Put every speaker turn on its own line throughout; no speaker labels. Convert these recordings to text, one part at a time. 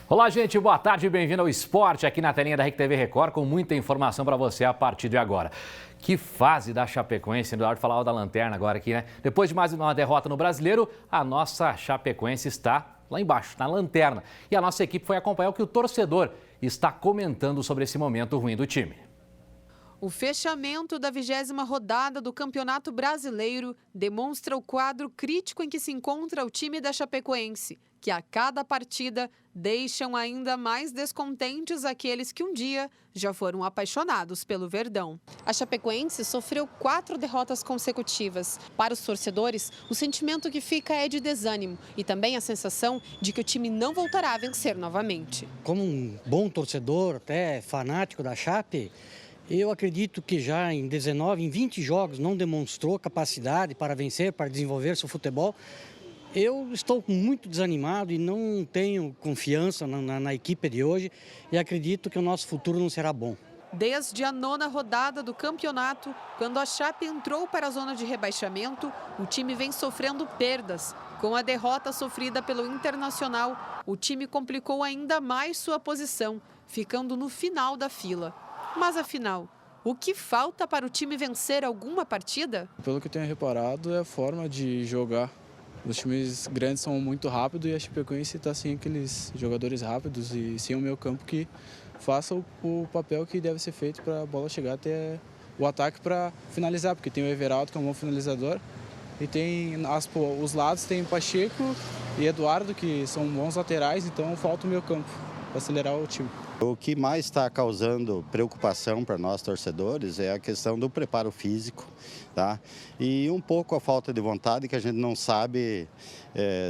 Olá, gente, boa tarde e bem-vindo ao Esporte aqui na telinha da RecTV Record com muita informação para você a partir de agora. Que fase da Chapecoense, o Eduardo falava da lanterna agora aqui, né? Depois de mais uma derrota no Brasileiro, a nossa Chapecoense está lá embaixo, na lanterna. E a nossa equipe foi acompanhar o que o torcedor está comentando sobre esse momento ruim do time.
O fechamento da 20ª rodada do Campeonato Brasileiro demonstra o quadro crítico em que se encontra o time da Chapecoense, que a cada partida deixam ainda mais descontentes aqueles que um dia já foram apaixonados pelo Verdão. A Chapecoense sofreu 4 derrotas consecutivas. Para os torcedores, o sentimento que fica é de desânimo e também a sensação de que o time não voltará a vencer novamente.
Como um bom torcedor, até fanático da Chape, eu acredito que já em 20 jogos não demonstrou capacidade para vencer, para desenvolver seu futebol. Eu estou muito desanimado e não tenho confiança na equipe de hoje e acredito que o nosso futuro não será bom.
Desde a 9ª rodada do campeonato, quando a Chape entrou para a zona de rebaixamento, o time vem sofrendo perdas. Com a derrota sofrida pelo Internacional, o time complicou ainda mais sua posição, ficando no final da fila. Mas afinal, o que falta para o time vencer alguma partida?
Pelo que eu tenho reparado, é a forma de jogar. Os times grandes são muito rápidos e a Chapecoense está sem aqueles jogadores rápidos e sem o meio campo que faça o papel que deve ser feito para a bola chegar até o ataque para finalizar, porque tem o Everaldo, que é um bom finalizador, e tem os lados tem Pacheco e Eduardo, que são bons laterais, então falta o meio campo para acelerar o time.
O que mais está causando preocupação para nós torcedores é a questão do preparo físico, tá? E um pouco a falta de vontade, que a gente não sabe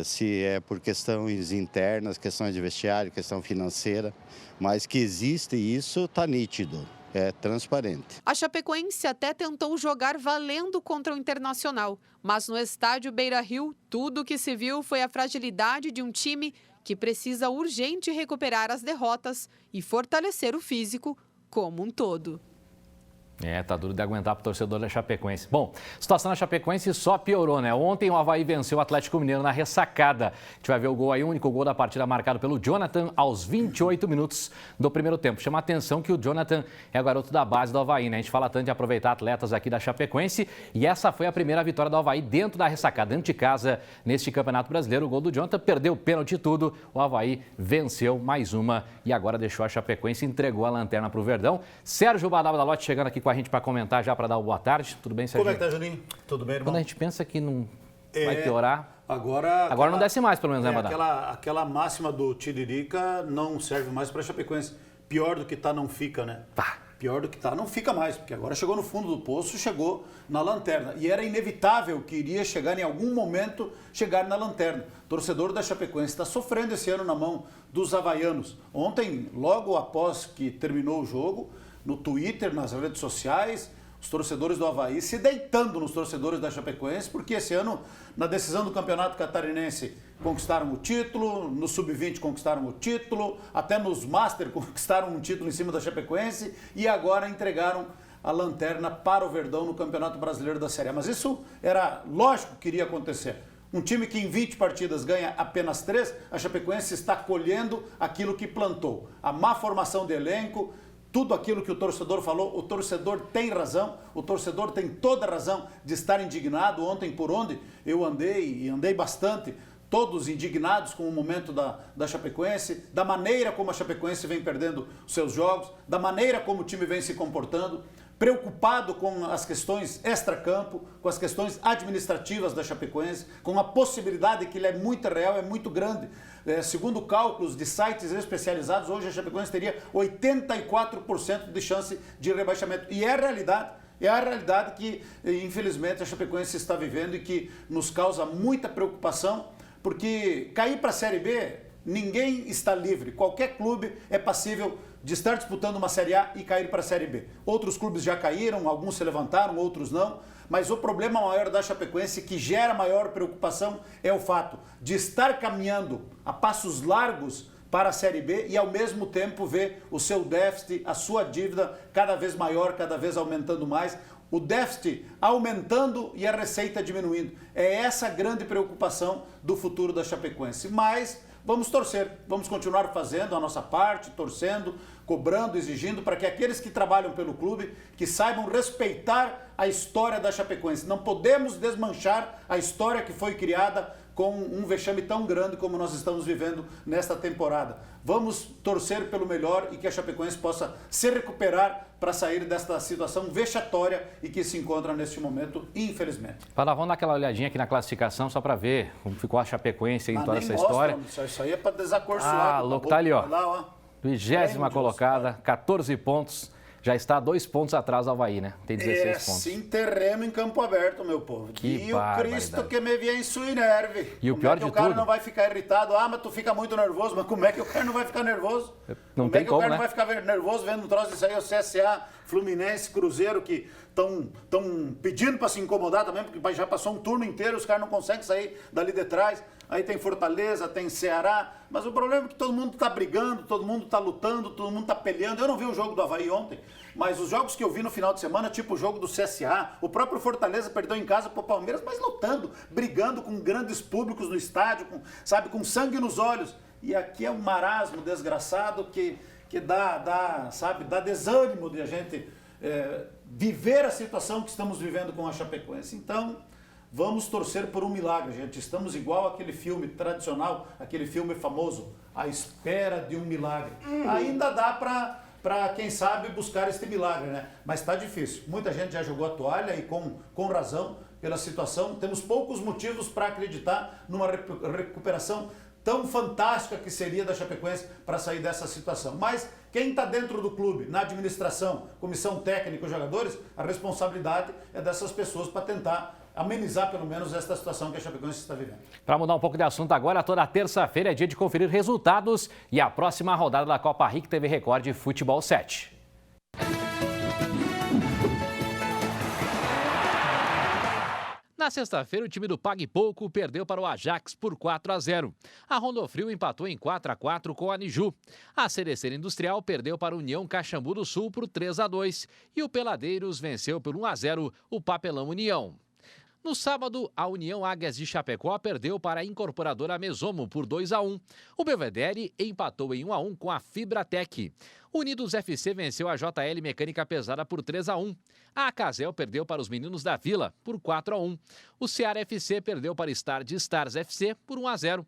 se é por questões internas, questões de vestiário, questão financeira, mas que existe isso está nítido. É transparente.
A Chapecoense até tentou jogar valendo contra o Internacional, mas no estádio Beira-Rio, tudo o que se viu foi a fragilidade de um time que precisa urgente recuperar as derrotas e fortalecer o físico como um todo.
Tá duro de aguentar para o torcedor da Chapecoense. Bom, a situação na Chapecoense só piorou, né? Ontem o Avaí venceu o Atlético Mineiro na ressacada. A gente vai ver o gol aí, o único gol da partida marcado pelo Jonathan aos 28 minutos do primeiro tempo. Chama a atenção que o Jonathan é o garoto da base do Avaí, né? A gente fala tanto de aproveitar atletas aqui da Chapecoense e essa foi a primeira vitória do Avaí dentro da ressacada, dentro de casa, neste Campeonato Brasileiro. O gol do Jonathan perdeu o pênalti e tudo. O Avaí venceu mais uma e agora deixou a Chapecoense e entregou a lanterna para o Verdão. Sérgio Badalalotti chegando aqui com a gente para comentar já, para dar o boa tarde. Tudo bem, Sérgio?
Como é que tá, Juninho? Tudo bem, irmão?
Quando a gente pensa que não vai piorar,
agora
não desce mais, pelo menos, né, Badal?
Aquela máxima do Tiririca não serve mais para a Chapecoense. Pior do que tá, não fica, né? Pior do que tá, não fica mais, porque agora chegou no fundo do poço, chegou na lanterna. E era inevitável que iria chegar em algum momento, chegar na lanterna. O torcedor da Chapecoense está sofrendo esse ano na mão dos havaianos. Ontem, logo após que terminou o jogo, no Twitter, nas redes sociais, os torcedores do Avaí se deitando nos torcedores da Chapecoense, porque esse ano, na decisão do Campeonato Catarinense, conquistaram o título, no Sub-20 conquistaram o título, até nos Master conquistaram um título em cima da Chapecoense e agora entregaram a lanterna para o Verdão no Campeonato Brasileiro da Série A. Mas isso era lógico que iria acontecer. Um time que em 20 partidas ganha apenas 3, a Chapecoense está colhendo aquilo que plantou. A má formação de elenco, tudo aquilo que o torcedor falou, o torcedor tem razão, o torcedor tem toda a razão de estar indignado. Ontem, por onde eu andei, e andei bastante, todos indignados com o momento da Chapecoense, da maneira como a Chapecoense vem perdendo os seus jogos, da maneira como o time vem se comportando, preocupado com as questões extracampo, com as questões administrativas da Chapecoense, com a possibilidade que ele é muito real, é muito grande. Segundo cálculos de sites especializados, hoje a Chapecoense teria 84% de chance de rebaixamento. E é a realidade. É a realidade que, infelizmente, a Chapecoense está vivendo e que nos causa muita preocupação, porque cair para a Série B, ninguém está livre. Qualquer clube é passível de estar disputando uma Série A e cair para a Série B. Outros clubes já caíram, alguns se levantaram, outros não. Mas o problema maior da Chapecoense, que gera maior preocupação, é o fato de estar caminhando a passos largos para a Série B e, ao mesmo tempo, ver o seu déficit, a sua dívida cada vez maior, cada vez aumentando mais. O déficit aumentando e a receita diminuindo. É essa a grande preocupação do futuro da Chapecoense. Mas vamos torcer, vamos continuar fazendo a nossa parte, torcendo, cobrando, exigindo para que aqueles que trabalham pelo clube, que saibam respeitar a história da Chapecoense. Não podemos desmanchar a história que foi criada com um vexame tão grande como nós estamos vivendo nesta temporada. Vamos torcer pelo melhor e que a Chapecoense possa se recuperar para sair desta situação vexatória e que se encontra neste momento, infelizmente.
Vamos dar aquela olhadinha aqui na classificação só para ver como ficou a Chapecoense em toda essa história.
Isso aí é para desacorçoar.
Louco, tá ali, ó.
Lá, ó.
20ª colocada, 14 pontos. Já está a 2 pontos atrás do Avaí, né? Tem 16 pontos.
Sim, terreno em campo aberto, meu povo.
Que
o Cristo que me vem sui nerve.
E o pior de tudo...
Como é que o cara não vai ficar irritado? Ah, mas tu fica muito nervoso. Mas como é que o cara não vai ficar nervoso?
Não tem como,
o cara
né?
não vai ficar nervoso vendo um troço disso aí? O CSA, Fluminense, Cruzeiro, que estão pedindo para se incomodar também, porque já passou um turno inteiro, os caras não conseguem sair dali de trás. Aí tem Fortaleza, tem Ceará, mas o problema é que todo mundo está brigando, todo mundo está lutando, todo mundo está peleando. Eu não vi o jogo do Avaí ontem, mas os jogos que eu vi no final de semana, tipo o jogo do CSA, o próprio Fortaleza perdeu em casa para o Palmeiras, mas lutando, brigando com grandes públicos no estádio, com sangue nos olhos. E aqui é um marasmo desgraçado que dá desânimo de a gente viver a situação que estamos vivendo com a Chapecoense. Então... vamos torcer por um milagre, gente. Estamos igual aquele filme tradicional, aquele filme famoso, A Espera de um Milagre. Ainda dá para, quem sabe, buscar este milagre, né? Mas está difícil. Muita gente já jogou a toalha e com razão pela situação. Temos poucos motivos para acreditar numa recuperação tão fantástica que seria da Chapecoense para sair dessa situação. Mas quem está dentro do clube, na administração, comissão técnica, os jogadores, a responsabilidade é dessas pessoas para tentar amenizar pelo menos esta situação que a Chapecoense está vivendo.
Para mudar um pouco de assunto agora, toda terça-feira é dia de conferir resultados e a próxima rodada da Copa RIC TV Record de Futebol 7. Na sexta-feira, o time do Pague Pouco perdeu para o Ajax por 4-0. A Rondofrio empatou em 4-4 com a Niju. A Cerecer Industrial perdeu para a União Caxambu do Sul por 3-2. E o Peladeiros venceu por 1-0 o Papelão União. No sábado, a União Águias de Chapecó perdeu para a Incorporadora Mesomo por 2-1. O Belvedere empatou em 1-1 com a Fibratec. Unidos FC venceu a JL Mecânica Pesada por 3-1. A Casel perdeu para os Meninos da Vila por 4-1. O Ceará FC perdeu para Star de Stars FC por 1-0.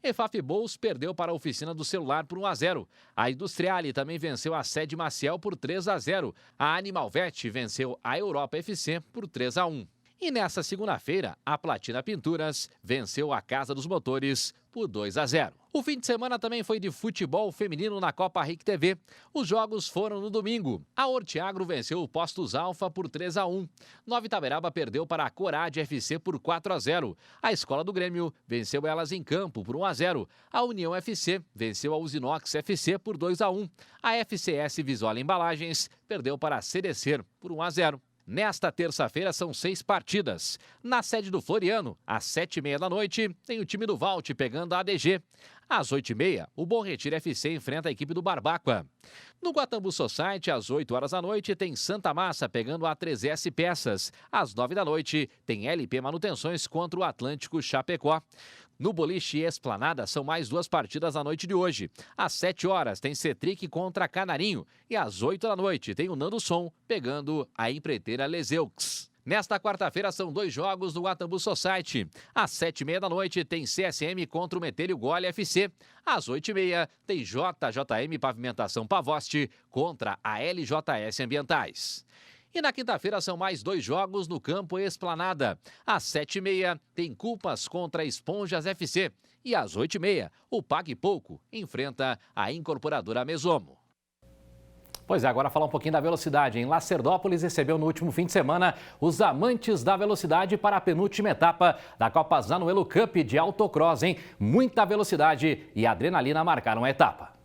EFAF Bowls perdeu para a Oficina do Celular por 1-0. A Industriale também venceu a Sede Maciel por 3-0. A Animalvet venceu a Europa FC por 3-1. E nessa segunda-feira, a Platina Pinturas venceu a Casa dos Motores por 2-0. O fim de semana também foi de futebol feminino na Copa RIC TV. Os jogos foram no domingo. A Hortiagro venceu o Postos Alfa por 3-1. Nova Itaberaba perdeu para a Corade FC por 4-0. A Escola do Grêmio venceu Elas em Campo por 1-0. A União FC venceu a Usinox FC por 2-1. A FCS Visual Embalagens perdeu para a Cerecer por 1-0. Nesta terça-feira são 6 partidas. Na sede do Floriano, às 7h30 da noite, tem o time do Valte pegando a ADG. Às 8h30, o Bom Retiro FC enfrenta a equipe do Barbáqua. No Guatambu Society, às 8h da noite, tem Santa Massa pegando a 3S Peças. Às 9h da noite, tem LP Manutenções contra o Atlântico Chapecó. No Boliche Esplanada, são mais 2 partidas na noite de hoje. Às 7h tem Cetric contra Canarinho. E às 8h da noite tem o Nando Som pegando a empreiteira Leseux. Nesta quarta-feira são 2 jogos no Guatambu Society. Às 7h30 da noite tem CSM contra o Metelho Gole FC. Às 8h30 tem JJM Pavimentação Pavoste contra a LJS Ambientais. E na quinta-feira são mais 2 jogos no Campo Esplanada. Às 7h30 tem Culpas contra Esponjas FC. E às 8h30 o Pague Pouco enfrenta a Incorporadora Mesomo. Pois é, agora falar um pouquinho da velocidade. Em Lacerdópolis recebeu no último fim de semana os amantes da velocidade para a penúltima etapa da Copa Zanuelo Cup de autocross, hein? Muita velocidade e adrenalina marcaram a etapa.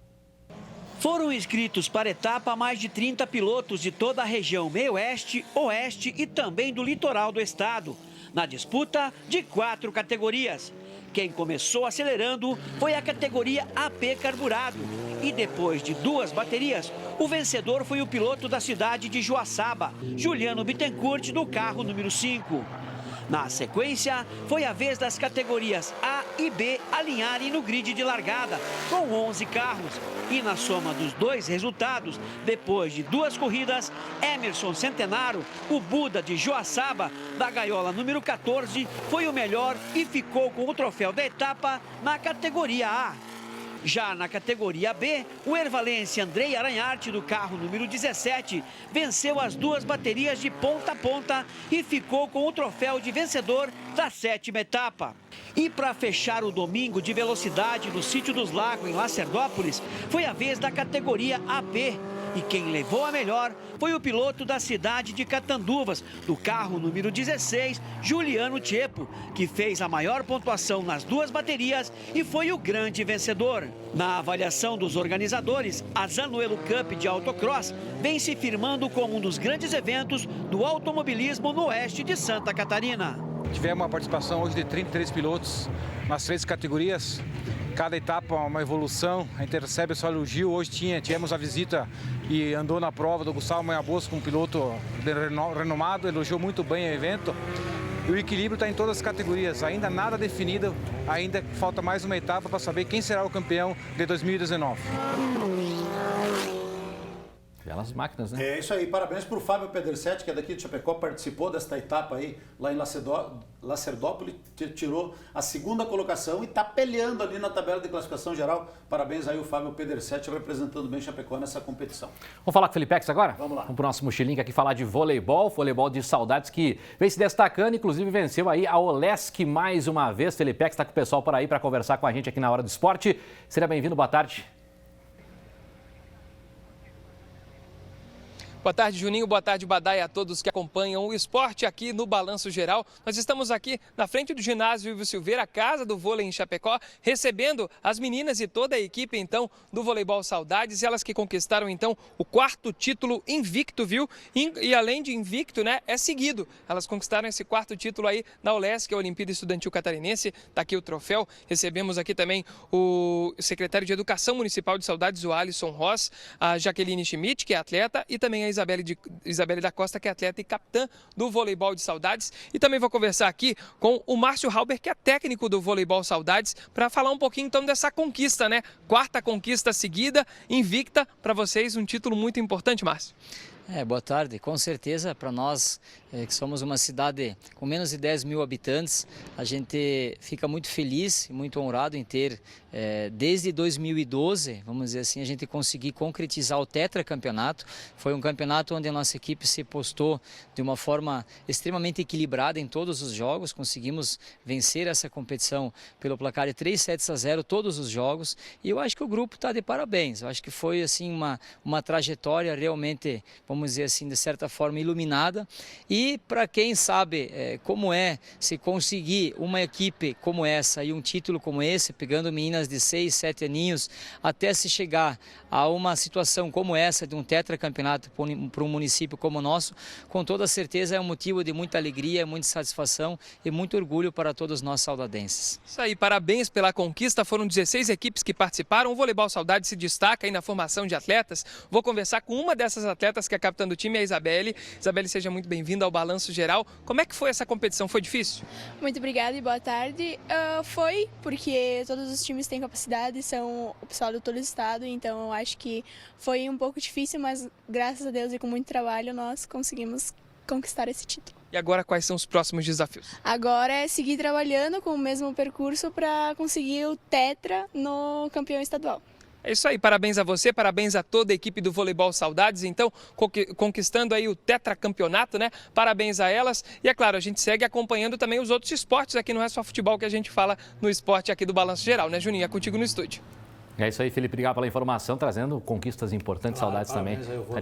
Foram inscritos para a etapa mais de 30 pilotos de toda a região meio-oeste, oeste e também do litoral do estado, na disputa de 4 categorias. Quem começou acelerando foi a categoria AP Carburado e depois de 2 baterias, o vencedor foi o piloto da cidade de Joaçaba, Juliano Bittencourt, do carro número 5. Na sequência, foi a vez das categorias A e B alinharem no grid de largada, com 11 carros. E na soma dos dois resultados, depois de 2 corridas, Emerson Centenaro, o Buda de Joaçaba, da gaiola número 14, foi o melhor e ficou com o troféu da etapa na categoria A. Já na categoria B, o ervalense Andrei Aranharte, do carro número 17, venceu as 2 baterias de ponta a ponta e ficou com o troféu de vencedor da 7ª etapa. E para fechar o domingo de velocidade no Sítio dos Lagos, em Lacerdópolis, foi a vez da categoria AB. E quem levou a melhor foi o piloto da cidade de Catanduvas, do carro número 16, Juliano Tiepo, que fez a maior pontuação nas 2 baterias e foi o grande vencedor. Na avaliação dos organizadores, a Zanuelo Cup de Autocross vem se firmando como um dos grandes eventos do automobilismo no oeste de Santa Catarina.
Tivemos uma participação hoje de 33 pilotos nas 3 categorias. Cada etapa uma evolução, a gente recebe só elogio. Hoje tivemos a visita e andou na prova do Gustavo Manhabosco, um piloto renomado, elogiou muito bem o evento. E o equilíbrio está em todas as categorias, ainda nada definido, ainda falta mais uma etapa para saber quem será o campeão de 2019.
Belas máquinas, né?
É isso aí, parabéns para o Fábio Pedersetti, que é daqui de Chapecó, participou desta etapa aí, lá em Lacerdópolis, tirou a 2ª colocação e está peleando ali na tabela de classificação geral. Parabéns aí o Fábio Pedersetti, representando bem Chapecó nessa competição.
Vamos falar com o Felipex agora?
Vamos lá.
Vamos para o nosso mochilinho aqui falar de voleibol de saudades que vem se destacando, inclusive venceu aí a Olesk mais uma vez. Felipex está com o pessoal por aí para conversar com a gente aqui na Hora do Esporte. Seja bem-vindo, boa tarde.
Boa tarde, Juninho. Boa tarde, Badá, e a todos que acompanham o esporte aqui no Balanço Geral. Nós estamos aqui na frente do ginásio Ivo Silveira, a casa do vôlei em Chapecó, recebendo as meninas e toda a equipe, então, do Voleibol Saudades. Elas que conquistaram, então, o 4º título invicto, viu? E além de invicto, né, é seguido. Elas conquistaram esse 4º título aí na Olesk, a Olimpíada Estudantil Catarinense. Está aqui o troféu. Recebemos aqui também o secretário de Educação Municipal de Saudades, o Alisson Ross, a Jaqueline Schmidt, que é atleta, e também a Isabelle da Costa, que é atleta e capitã do Voleibol de Saudades. E também vou conversar aqui com o Márcio Halber, que é técnico do Voleibol Saudades, para falar um pouquinho então dessa conquista, né? 4ª conquista seguida, invicta, para vocês, um título muito importante, Márcio.
Boa tarde. Com certeza, para nós que somos uma cidade com menos de 10 mil habitantes, a gente fica muito feliz e muito honrado em ter, desde 2012, vamos dizer assim, a gente conseguir concretizar o tetracampeonato. Foi um campeonato onde a nossa equipe se postou de uma forma extremamente equilibrada em todos os jogos. Conseguimos vencer essa competição pelo placar de 3-0 todos os jogos. E eu acho que o grupo está de parabéns. Eu acho que foi assim uma trajetória realmente, vamos dizer assim, de certa forma iluminada. E para quem sabe como é se conseguir uma equipe como essa e um título como esse, pegando meninas de 6, 7 aninhos, até se chegar a uma situação como essa de um tetracampeonato para um município como o nosso, com toda certeza é um motivo de muita alegria, muita satisfação e muito orgulho para todos nós saudadenses.
Isso aí, parabéns pela conquista. Foram 16 equipes que participaram. O Voleibol Saudade se destaca aí na formação de atletas. Vou conversar com uma dessas atletas, que é a capitã do time, a Isabelle. Isabelle, seja muito bem-vinda ao Balanço Geral. Como é que foi essa competição? Foi difícil?
Muito obrigada e boa tarde. Foi, porque todos os times têm capacidade, são o pessoal de todo o estado, então eu acho que foi um pouco difícil, mas graças a Deus e com muito trabalho nós conseguimos conquistar esse título.
E agora quais são os próximos desafios?
Agora é seguir trabalhando com o mesmo percurso para conseguir o tetra no campeão estadual.
É isso aí, parabéns a você, parabéns a toda a equipe do Voleibol Saudades, então, conquistando aí o tetracampeonato, né? Parabéns a elas. E é claro, a gente segue acompanhando também os outros esportes aqui, não é só futebol que a gente fala no esporte aqui do Balanço Geral, né, Juninho? É contigo no estúdio.
É isso aí, Felipe, obrigado pela informação, trazendo conquistas importantes, saudades também.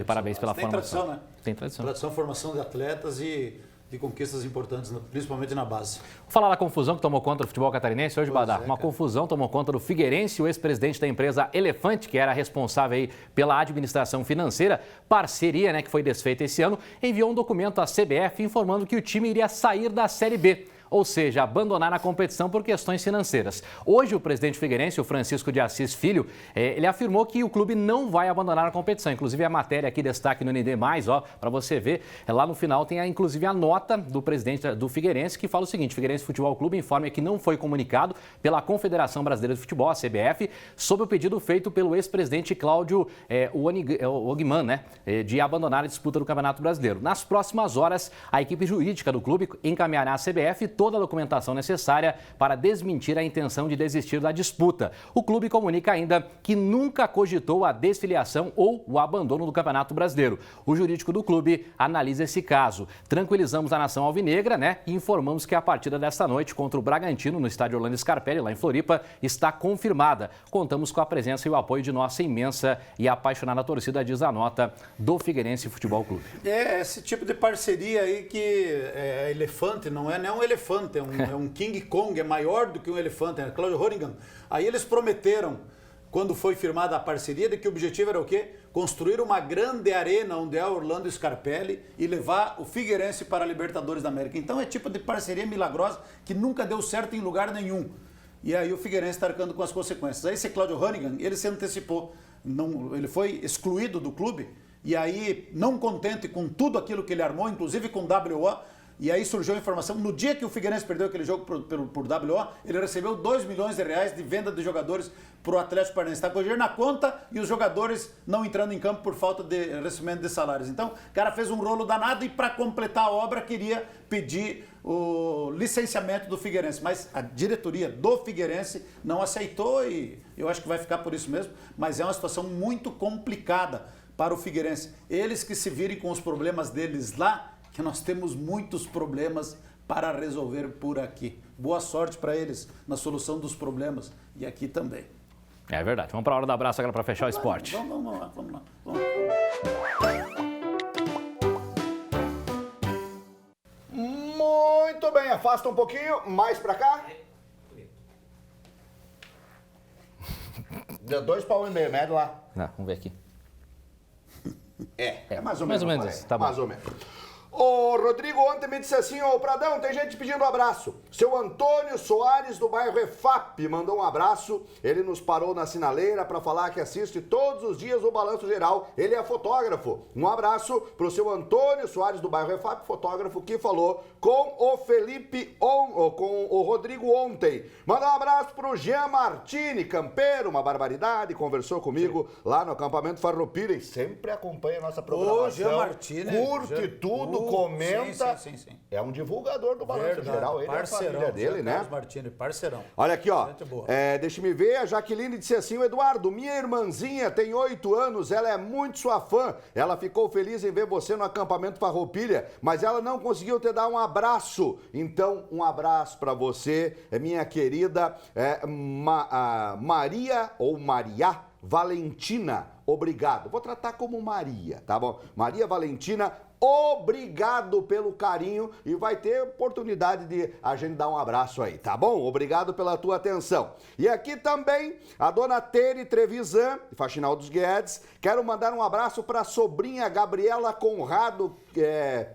Parabéns pela formação.
Tem tradição, né?
Tem tradição.
Tradição, formação de atletas e de conquistas importantes, principalmente na base.
Vou falar da confusão que tomou conta do futebol catarinense hoje, Badá. Uma confusão tomou conta do Figueirense, o ex-presidente da empresa Elefante, que era responsável aí pela administração financeira, parceria, né, que foi desfeita esse ano, enviou um documento à CBF informando que o time iria sair da Série B. ou seja, abandonar a competição por questões financeiras. Hoje, o presidente figueirense, o Francisco de Assis Filho, ele afirmou que o clube não vai abandonar a competição. Inclusive, a matéria aqui, destaque no ND+, para você ver, lá no final tem inclusive a nota do presidente do Figueirense, que fala o seguinte: Figueirense Futebol Clube informa que não foi comunicado pela Confederação Brasileira de Futebol, a CBF, sobre o pedido feito pelo ex-presidente Cláudio Ogman, né, de abandonar a disputa do Campeonato Brasileiro. Nas próximas horas, a equipe jurídica do clube encaminhará à CBF toda a documentação necessária para desmentir a intenção de desistir da disputa. O clube comunica ainda que nunca cogitou a desfiliação ou o abandono do Campeonato Brasileiro. O jurídico do clube analisa esse caso. Tranquilizamos a nação alvinegra, né, e informamos que a partida desta noite contra o Bragantino, no estádio Orlando Scarpelli, lá em Floripa, está confirmada. Contamos com a presença e o apoio de nossa imensa e apaixonada torcida, diz a nota do Figueirense Futebol Clube.
Esse tipo de parceria aí que é elefante, não é um elefante, é um King Kong, é maior do que um elefante, é Cláudio Horingham. Aí eles prometeram, quando foi firmada a parceria, de que o objetivo era o quê? Construir uma grande arena onde é Orlando Scarpelli e levar o Figueirense para a Libertadores da América. Então é tipo de parceria milagrosa que nunca deu certo em lugar nenhum. E aí o Figueirense está arcando com as consequências. Aí esse Cláudio Horingham, ele se antecipou. Ele foi excluído do clube e aí, não contente com tudo aquilo que ele armou, inclusive com WO, e aí surgiu a informação, no dia que o Figueirense perdeu aquele jogo por WO, ele recebeu R$2 milhões de venda de jogadores para o Atlético Paranaense. Está com dinheiro na conta e os jogadores não entrando em campo por falta de recebimento de salários. Então, o cara fez um rolo danado e, para completar a obra, queria pedir o licenciamento do Figueirense. Mas a diretoria do Figueirense não aceitou e eu acho que vai ficar por isso mesmo. Mas é uma situação muito complicada para o Figueirense. Eles que se virem com os problemas deles lá, que nós temos muitos problemas para resolver por aqui. Boa sorte para eles na solução dos problemas e aqui também.
É verdade. Vamos para a hora do abraço agora para fechar o esporte.
Vamos lá.
Muito bem, afasta um pouquinho, mais para cá. Deu 2,5 pau, médio lá.
Não, vamos ver aqui.
É mais ou menos.
Mais ou menos isso, tá bom.
Mais ou menos. Ô, Rodrigo, ontem me disse assim, ô, Pradão, tem gente pedindo um abraço. Seu Antônio Soares, do bairro EFAP, mandou um abraço. Ele nos parou na sinaleira para falar que assiste todos os dias o Balanço Geral. Ele é fotógrafo. Um abraço pro seu Antônio Soares, do bairro EFAP, fotógrafo, que falou com o com o Rodrigo ontem. Manda um abraço pro Jean Martini, campeiro, uma barbaridade, conversou comigo lá no acampamento Farroupilha e sempre acompanha a nossa programação.
Ô, Jean Martini.
Curte tudo, comenta.
Sim.
É um divulgador do Balanço Geral, ele
parceirão,
é a família dele, né?
Carlos Martini, parceirão.
Olha aqui, ó. Deixa-me ver, a Jaqueline disse assim, o Eduardo, minha irmãzinha tem 8 anos, ela é muito sua fã. Ela ficou feliz em ver você no acampamento Farroupilha, mas ela não conseguiu te dar um abraço. Então, um abraço pra você, minha querida Maria ou Maria Valentina. Obrigado. Vou tratar como Maria, tá bom? Maria Valentina, obrigado pelo carinho e vai ter oportunidade de a gente dar um abraço aí, tá bom? Obrigado pela tua atenção. E aqui também a dona Tere Trevisan, Faxinal dos Guedes. Quero mandar um abraço para a sobrinha Gabriela Conrado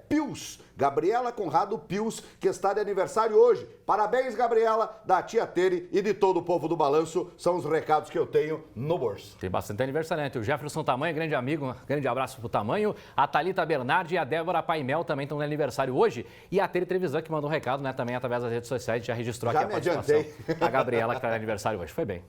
Pius. Gabriela Conrado Pius, que está de aniversário hoje. Parabéns, Gabriela, da tia Tere e de todo o povo do Balanço. São os recados que eu tenho no bolso.
Tem bastante aniversariante. O Jefferson Tamanho, grande amigo, um grande abraço pro Tamanho. A Thalita Bernardi e a Débora Paimel também estão no aniversário hoje. E a Tere Trevisan, que mandou um recado, né, também através das redes sociais, já registrou aqui a participação. A Gabriela, que está de aniversário hoje. Foi bem.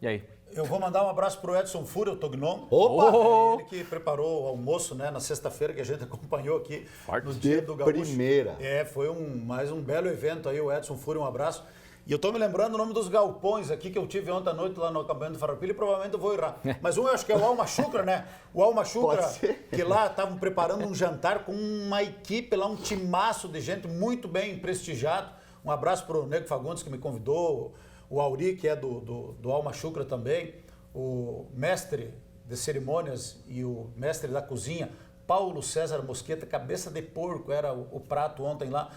E aí?
Eu vou mandar um abraço pro Edson Fúria, o Tognon.
Opa!
Ele que preparou o almoço, né, na sexta-feira, que a gente acompanhou aqui no dia do
Gaúcho.
Primeira. Foi mais um belo evento aí, o Edson Fúria, um abraço. E eu tô me lembrando o nome dos galpões aqui que eu tive ontem à noite lá no acampamento do Farroupilha e provavelmente eu vou errar. Mas eu acho que é o Alma Chucra, né? O Alma Chucra, que lá estavam preparando um jantar com uma equipe lá, um timaço de gente muito bem prestigiado. Um abraço pro Nego Fagundes, que me convidou, o Auri, que é do Alma Chucra também, o mestre de cerimônias e o mestre da cozinha, Paulo César Mosqueta, cabeça de porco era o prato ontem lá.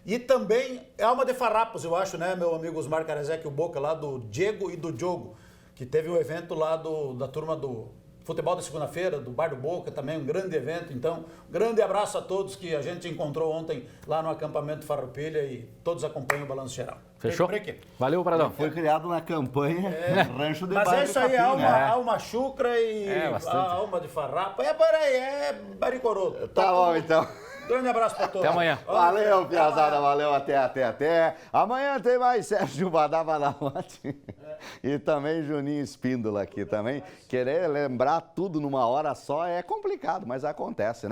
E também alma de farrapos, eu acho, né, meu amigo Osmar Karezek, o Boca lá do Diego e do Diogo, que teve o evento lá da turma do futebol da segunda-feira, do Bar do Boca, também um grande evento. Então, grande abraço a todos que a gente encontrou ontem lá no acampamento Farroupilha e todos acompanham o Balanço Geral.
Fechou? Valeu, Pradão.
Foi criado na campanha Rancho de
Mas
Bairro
é isso aí,
Capim, né?
alma chucra e alma de farrapa. É baricoroto.
Tá bom, então.
Grande abraço pra todos.
Até amanhã.
Valeu, piazada, valeu, até. Amanhã tem mais Sérgio Badabadamote e também Juninho Espíndola aqui também. Querer lembrar tudo numa hora só é complicado, mas acontece, né?